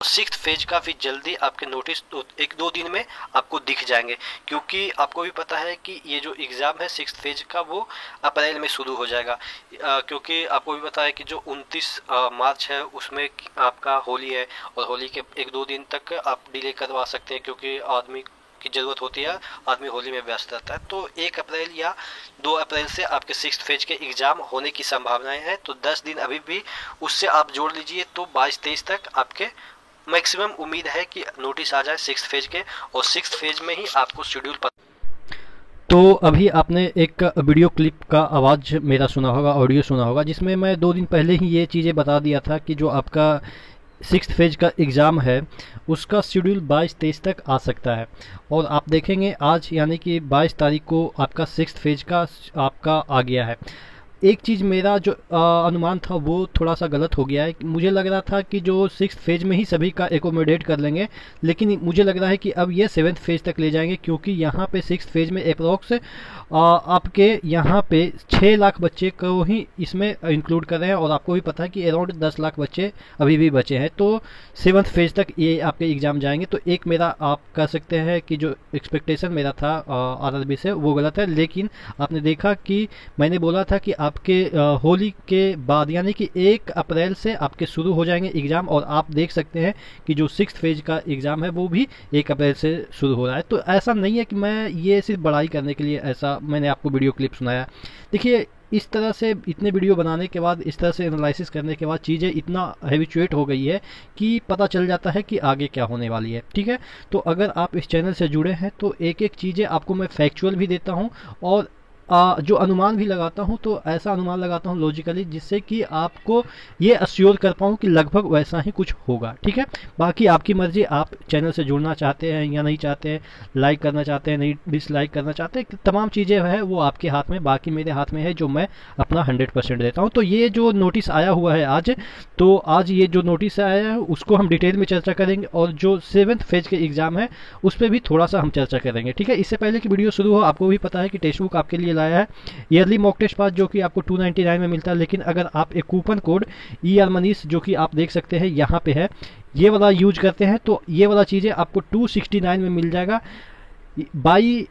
Sixth phase का भी जल्दी आपके नोटिस एक दो दिन में आपको दिख जाएंगे, क्योंकि आपको भी पता है कि ये जो एग्ज़ाम है सिक्स्थ फेज का वो अप्रैल में शुरू हो जाएगा। क्योंकि आपको भी पता है कि जो 29 मार्च है उसमें आपका होली है, और होली के एक दो दिन तक आप डिले करवा सकते हैं, क्योंकि आदमी की ज़रूरत होती है, आदमी होली में व्यस्त रहता है। तो 1 अप्रैल या 2 अप्रैल से आपके सिक्स्थ फेज के एग्ज़ाम होने की संभावनाएं हैं। तो 10 दिन अभी भी उससे आप जोड़ लीजिए, तो 22-23 तक आपके मैक्सिमम उम्मीद है कि नोटिस आ जाए सिक्स्थ फेज के, और सिक्स्थ फेज में ही आपको शेड्यूल तो अभी आपने एक वीडियो क्लिप का आवाज़ मेरा सुना होगा, ऑडियो सुना होगा, जिसमें मैं 2 दिन पहले ही ये चीज़ें बता दिया था कि जो आपका सिक्स्थ फेज का एग्ज़ाम है उसका शेड्यूल 22-23 तक आ सकता है। और आप देखेंगे आज यानी कि 22 तारीख को आपका सिक्स्थ फेज का आपका आ गया है। एक चीज़ मेरा जो अनुमान था वो थोड़ा सा गलत हो गया है। मुझे लग रहा था कि जो सिक्स्थ फेज में ही सभी का एकोमोडेट कर लेंगे, लेकिन मुझे लग रहा है कि अब ये 7th फेज तक ले जाएंगे, क्योंकि यहाँ पे सिक्स्थ फेज में अप्रॉक्स आपके यहाँ पे 6 लाख बच्चे को ही इसमें इंक्लूड कर रहे हैं, और आपको भी पता है कि अराउंड 10 लाख बच्चे अभी भी बचे हैं। तो 7th फेज तक ये आपके एग्ज़ाम जाएंगे। तो एक मेरा आप कह सकते हैं कि जो एक्सपेक्टेशन मेरा था RRB से वो गलत है, लेकिन आपने देखा कि मैंने बोला था कि आपके होली के बाद यानी कि 1 अप्रैल से आपके शुरू हो जाएंगे एग्ज़ाम, और आप देख सकते हैं कि जो सिक्स्थ फेज का एग्ज़ाम है वो भी 1 अप्रैल से शुरू हो रहा है। तो ऐसा नहीं है कि मैं ये सिर्फ बड़ाई करने के लिए ऐसा मैंने आपको वीडियो क्लिप सुनाया। देखिए, इस तरह से इतने वीडियो बनाने के बाद, इस तरह से एनालिसिस करने के बाद चीज़ें इतना हैबिचुएट हो गई है कि पता चल जाता है कि आगे क्या होने वाली है। ठीक है, तो अगर आप इस चैनल से जुड़े हैं तो एक एक चीज़ें आपको मैं फैक्चुअल भी देता हूँ, और जो अनुमान भी लगाता हूँ तो ऐसा अनुमान लगाता हूँ लॉजिकली, जिससे कि आपको ये अश्योर कर पाऊँ कि लगभग वैसा ही कुछ होगा। ठीक है, बाकी आपकी मर्जी, आप चैनल से जुड़ना चाहते हैं या नहीं चाहते हैं, लाइक करना चाहते हैं, नहीं डिसलाइक करना चाहते हैं, तमाम चीज़ें है वो आपके हाथ में, बाकी मेरे हाथ में है जो मैं अपना 100% देता हूँ। तो ये जो नोटिस आया हुआ है आज, तो आज ये जो नोटिस आया है उसको हम डिटेल में चर्चा करेंगे, और जो 7th फेज के एग्ज़ाम है उस पर भी थोड़ा सा हम चर्चा करेंगे। ठीक है, इससे पहले कि वीडियो शुरू हो, आपको भी पता है कि टेक्स्ट बुक आपके लिए लाया है ईयरली मॉक टेस्ट पास, जो कि आपको 299 में मिलता है। लेकिन अगर आप एक कूपन कोड ER मनीष, जो कि आप देख सकते हैं यहाँ पे है, ये वाला यूज करते हैं तो ये वाला चीज़ें आपको 269 में मिल जाएगा। बाई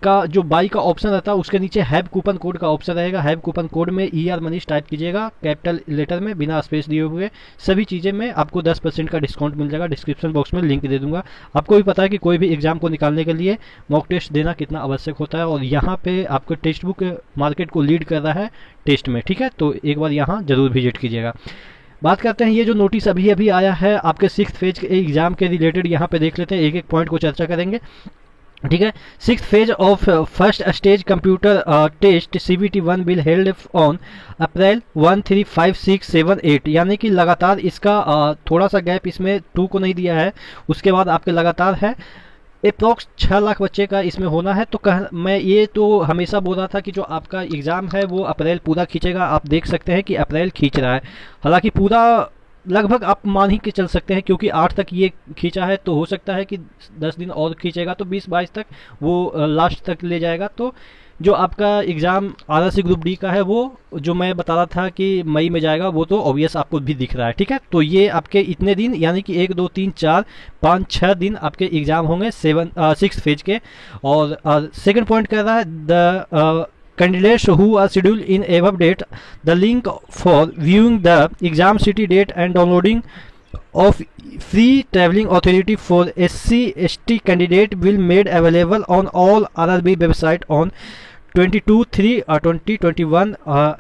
का ऑप्शन रहता है उसके नीचे हैव कूपन कोड का ऑप्शन रहेगा। हैव कूपन कोड में ER मनीष टाइप कीजिएगा कैपिटल लेटर में बिना स्पेस दिए हुए, सभी चीज़ें में आपको 10% का डिस्काउंट मिल जाएगा। डिस्क्रिप्शन बॉक्स में लिंक दे दूंगा। आपको भी पता है कि कोई भी एग्जाम को निकालने के लिए मॉक टेस्ट देना कितना आवश्यक होता है, और यहाँ पे आपको टेक्स्ट बुक मार्केट को लीड कर रहा है टेस्ट में। ठीक है, तो एक बार यहाँ जरूर विजिट कीजिएगा। बात करते हैं ये जो नोटिस अभी अभी आया है आपके सिक्स्थ फेज के एग्जाम के रिलेटेड, यहाँ पे देख लेते हैं, एक एक पॉइंट को चर्चा करेंगे। ठीक है, sixth phase of first stage computer test CBT-1 will held on April 1, 3, 5, 6, 7, 8, यानी कि लगातार इसका थोड़ा सा गैप इसमें 2 को नहीं दिया है, उसके बाद आपके लगातार है। अप्रॉक्स 6 लाख बच्चे का इसमें होना है। तो मैं ये तो हमेशा बोल रहा था कि जो आपका एग्ज़ाम है वो अप्रैल पूरा खींचेगा। आप देख सकते हैं कि अप्रैल खींच रहा है, हालांकि पूरा लगभग आप मान ही के चल सकते हैं, क्योंकि 8 तक ये खींचा है, तो हो सकता है कि 10 दिन और खींचेगा तो 20-22 तक वो लास्ट तक ले जाएगा। तो जो आपका एग्ज़ाम RRC ग्रुप डी का है वो जो मैं बता रहा था कि मई में जाएगा, वो तो ऑब्वियस आपको भी दिख रहा है। ठीक है, तो ये आपके इतने दिन यानी कि 1, 2, 3, 4, 5, 6 दिन आपके एग्ज़ाम होंगे सिक्स फेज के। और सेकंड पॉइंट कह रहा है the candidates who are scheduled in above date, the link for viewing the exam city date and downloading of free traveling authority for SC/ST candidate will made available on all RRB website on 22/3/2021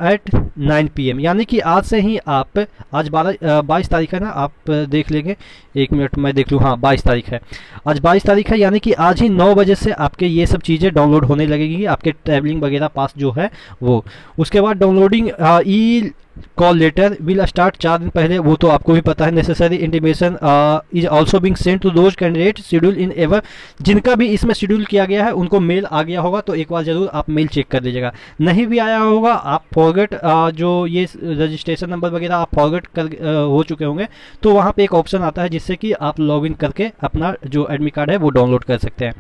at 9 PM, यानी कि आज से ही आप, आज 22 तारीख है ना, आप देख लेंगे, 1 मिनट मैं देख लूँ, हाँ 22 तारीख है, आज 22 तारीख है, यानी कि आज ही 9 बजे से आपके ये सब चीज़ें डाउनलोड होने लगेगी, आपके ट्रैवलिंग वगैरह पास जो है वो। उसके बाद downloading e call letter will start 4 दिन पहले, वो तो आपको भी पता है। Necessary intimation is also being sent to those candidate schedule in ever, जिनका भी इसमें शेड्यूल किया गया है उनको मेल आ गया होगा, तो एक बार जरूर आप मेल चेक कर लीजिएगा। नहीं भी आया होगा, आप फॉरगेट जो ये रजिस्ट्रेशन नंबर वगैरह आप फॉरगेट कर हो चुके होंगे, तो वहाँ पे एक ऑप्शन आता है जिससे कि आप लॉग इन करके अपना जो एडमिट कार्ड है वो डाउनलोड कर सकते हैं।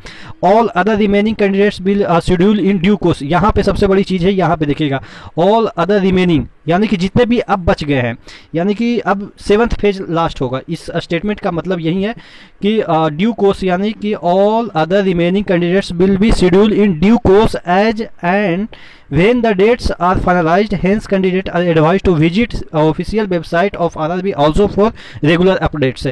All other remaining candidates will schedule in due course, यहाँ पे सबसे बड़ी चीज़ है, यहाँ पे देखिएगा ऑल अदर रिमेनिंग, यानी कि जितने भी अब बच गए हैं, यानी कि अब 7th फेज लास्ट होगा। इस स्टेटमेंट का मतलब यही है कि ड्यू कोर्स, यानी कि all other remaining candidates will be schedule in due course as and when the dates are finalized, hence candidates are advised to visit official website of RRB also for regular updates।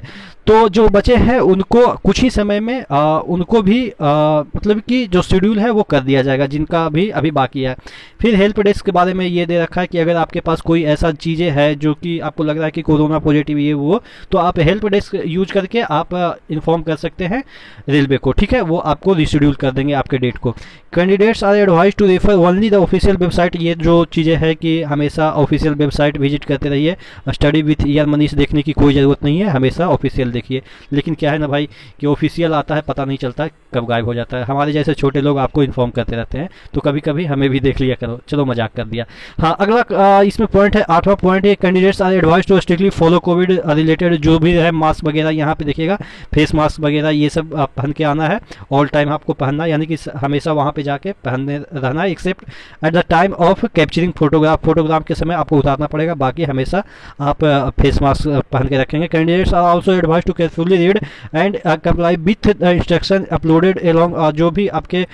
तो जो बचे हैं उनको कुछ ही समय में उनको भी मतलब कि जो शेड्यूल है वो कर दिया जाएगा, जिनका भी अभी बाकी है। फिर हेल्प डेस्क के बारे में ये दे रखा है कि अगर आपके पास कोई ऐसा चीज़ें है जो कि आपको लग रहा है कि कोरोना पॉजिटिव ये वो, तो आप हेल्प डेस्क यूज करके आप इन्फॉर्म कर सकते हैं रेलवे को, ठीक है। वो आपको रिशेड्यूल कर देंगे आपके डेट को। Candidates are advise to refer only the official website. ये जो चीज़ें हैं कि हमेशा ऑफिशियल वेबसाइट विजिट करते रहिए। स्टडी विथ ईयर मनीष देखने की कोई ज़रूरत नहीं है, हमेशा ऑफिशियल देखिए। लेकिन क्या है ना भाई कि ऑफिशियल आता है, पता नहीं चलता कब गायब हो जाता है। हमारे जैसे छोटे लोग आपको इन्फॉर्म करते रहते हैं, तो कभी कभी हमें भी देख लिया करो। चलो मजाक कर दिया। हाँ, अगला इसमें पॉइंट है, 8वां पॉइंट है, candidates are advise to strictly follow covid related जो भी है मास्क वगैरह, यहाँ पे देखिएगा फेस मास्क वगैरह ये सब पहन के आना है, ऑल टाइम आपको पहनना, यानी कि हमेशा वहाँ पे जाके पहनने रहना है, accept at the time of capturing photograph. Photograph के समय आपको उतारना पड़ेगा, बाकी हमेशा आप फेस मास्क पहन के रखेंगे। Candidates are also advise to carefully read and comply with the instruction uploaded along, जो भी आपके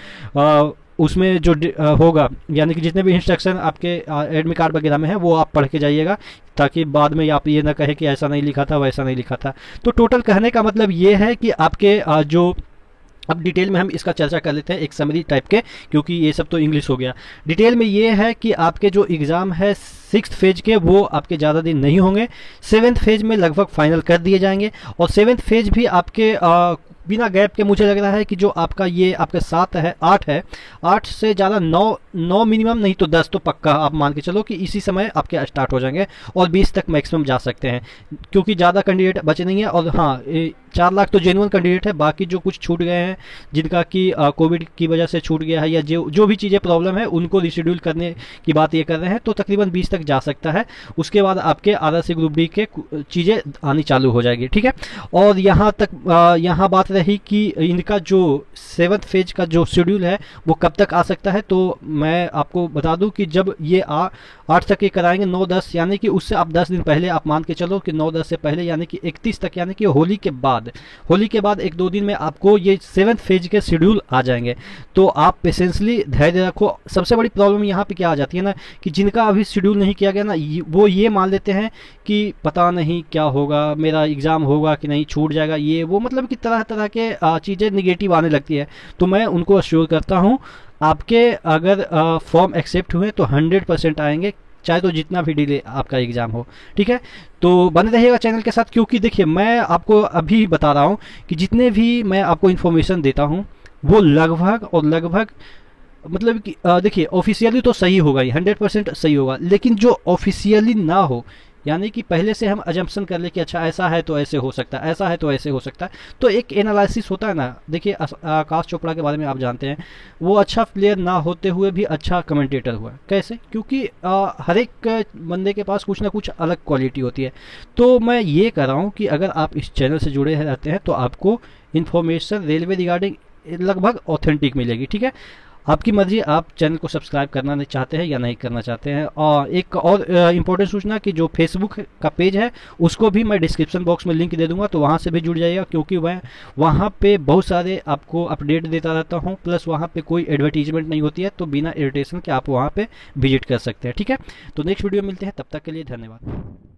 उसमें जो होगा, यानी कि जितने भी इंस्ट्रक्शन आपके एडमिट कार्ड वगैरह में है वो आप पढ़ के जाइएगा, ताकि बाद में आप ये ना कहे कि ऐसा नहीं लिखा था वैसा नहीं लिखा था। तो टोटल कहने का मतलब ये है कि आपके जो अब डिटेल में हम इसका चर्चा कर लेते हैं एक समरी टाइप के, क्योंकि ये सब तो इंग्लिश हो गया। डिटेल में ये है कि आपके जो एग्ज़ाम है 6th फेज के वो आपके ज़्यादा दिन नहीं होंगे, 7th फेज में लगभग फाइनल कर दिए जाएंगे। और 7th फेज भी आपके बिना गैप के मुझे लग रहा है कि जो आपका ये आपका 7 है 8 है, 8 से ज़्यादा 9 मिनिमम, नहीं तो 10 तो पक्का आप मान के चलो कि इसी समय आपके स्टार्ट हो जाएंगे और 20 तक मैक्सिमम जा सकते हैं, क्योंकि ज़्यादा कैंडिडेट बचे नहीं है। और हाँ, 4 लाख तो जेन्युइन कैंडिडेट है, बाकी जो कुछ छूट गए हैं जिनका कि कोविड की वजह से छूट गया है या जो भी चीज़ें प्रॉब्लम है उनको रिशेड्यूल करने की बात ये कर रहे हैं, तो तकरीबन 20 तक जा सकता है। उसके बाद आपके RRC ग्रुप डी के चीज़ें आनी चालू हो जाएगी, ठीक है। और यहाँ तक यहाँ बात रही कि इनका जो 7th फेज का जो शेड्यूल है वो कब तक आ सकता है, तो मैं आपको बता दूं कि जब ये 8 तक ये कराएंगे 9-10, यानी कि उससे आप 10 दिन पहले आप मान के चलो कि 9-10 से पहले, यानी कि 31 तक, यानी कि होली के बाद 1-2 दिन में आपको ये 7th फेज के शेड्यूल आ जाएंगे। तो आप पेशेंसली धैर्य रखो। सबसे बड़ी प्रॉब्लम यहाँ पे क्या आ जाती है ना कि जिनका अभी शेड्यूल नहीं किया गया ना, वो ये मान लेते हैं कि पता नहीं क्या होगा, मेरा एग्ज़ाम होगा कि नहीं, छूट जाएगा ये वो, मतलब कि तरह तरह के चीज़ें निगेटिव आने लगती है। तो मैं उनको अश्योर करता हूँ, आपके अगर फॉर्म एक्सेप्ट हुए तो 100% आएंगे, चाहे तो जितना भी डिले आपका एग्ज़ाम हो, ठीक है। तो बने रहिएगा चैनल के साथ, क्योंकि देखिए मैं आपको अभी बता रहा हूँ कि जितने भी मैं आपको इन्फॉर्मेशन देता हूँ वो लगभग मतलब कि देखिए ऑफिशियली तो सही होगा ही, 100% सही होगा, लेकिन जो ऑफिशियली ना हो, यानी कि पहले से हम अजम्पशन कर ले कि अच्छा ऐसा है तो ऐसे हो सकता है, ऐसा है तो ऐसे हो सकता है, तो एक एनालिसिस होता है ना। देखिए आकाश चोपड़ा के बारे में आप जानते हैं, वो अच्छा प्लेयर ना होते हुए भी अच्छा कमेंटेटर हुआ। कैसे? क्योंकि हर एक बंदे के पास कुछ ना कुछ अलग क्वालिटी होती है। तो मैं ये कर रहा हूँ कि अगर आप इस चैनल से जुड़े रहते हैं तो आपको इन्फॉर्मेशन रेलवे रिगार्डिंग लगभग ऑथेंटिक मिलेगी, ठीक है। आपकी मर्जी, आप चैनल को सब्सक्राइब करना चाहते हैं या नहीं करना चाहते हैं। और एक और इम्पोर्टेंट सूचना कि जो फेसबुक का पेज है उसको भी मैं डिस्क्रिप्शन बॉक्स में लिंक दे दूंगा, तो वहाँ से भी जुड़ जाइएगा, क्योंकि मैं वहाँ पे बहुत सारे आपको अपडेट देता रहता हूँ, प्लस वहाँ पे कोई एडवर्टीजमेंट नहीं होती है, तो बिना इरिटेशन के आप वहाँ पे विजिट कर सकते हैं, ठीक है। तो नेक्स्ट वीडियो मिलते हैं, तब तक के लिए धन्यवाद।